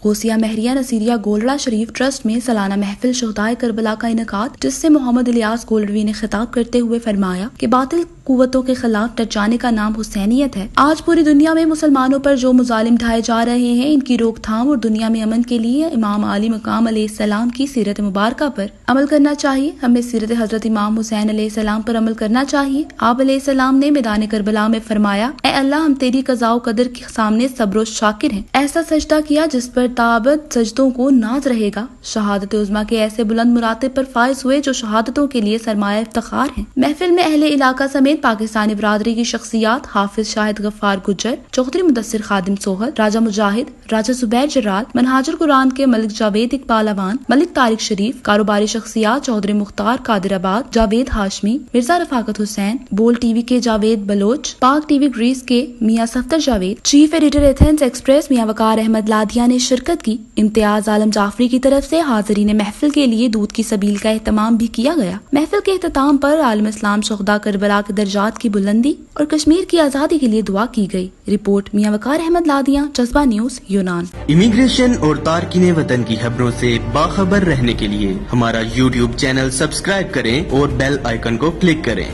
غوثیہ مہریہ نصیریہ گولڑہ شریف trust میں سالانہ محفل شہدائے کربلا کا انعقاد، جس سے محمد الیاس گولڑوی نے خطاب کرتے ہوئے فرمایا کہ باطل قوتوں کے خلاف ڈٹ جانے کا نام حسینیت ہے۔ آج پوری دنیا میں مسلمانوں پر جو مظالم ڈھائے جا رہے ہیں، ان کی روک تھام اور دنیا میں امن کے لیے امام عالی مقام علیہ السلام کی سیرت مبارکہ پر عمل کرنا چاہیے۔ ہمیں سیرت حضرت امام حسین علیہ السلام پر عمل کرنا چاہیے۔ آپ علیہ السلام نے میدان کربلا میں فرمایا، اے اللہ، ہم تیری قضاء و قدر کے سامنے صبر و شاکر ہیں۔ ایسا سجدہ کیا جس پر تابت سجدوں کو ناز رہے گا۔ شہادت عظمیٰ کے ایسے بلند مراتب پر فائز ہوئے جو شہادتوں کے لیے سرمایہ افتخار ہیں۔ محفل میں اہل علاقہ سمیت پاکستانی برادری کی شخصیات، حافظ شاہد غفار گجر، چودھری مدثر خادم سوہل، راجہ مجاہد، راجہ زبیر جرال، منہاج القرآن کے ملک جاوید اقبال اوان، ملک طارق شریف، کاروباری شخصیات چودھری مختار قادر آباد، جاوید ہاشمی، مرزا رفاقت حسین، بول ٹی وی کے جاوید بلوچ، پاک ٹی وی گریس کے میاں Safdar Javed, chief editor Athens express میاں وقار احمد لادھیا نے شرکت کی۔ امتیاز عالم جعفری کی طرف سے حاضرین محفل کے لیے دودھ کی سبیل کا اہتمام بھی کیا گیا۔ محفل کے اختتام پر عالم اسلام شہداء کربلا کے درجات کی بلندی اور کشمیر کی آزادی کے لیے دعا کی گئی۔ رپورٹ میاں وقار احمد لادھیا، جذبہ نیوز، یونان۔ امیگریشن اور تارکین وطن کی خبروں سے باخبر رہنے کے لیے ہمارا YouTube چینل سبسکرائب کریں اور بیل آئیکن کو کلک کریں۔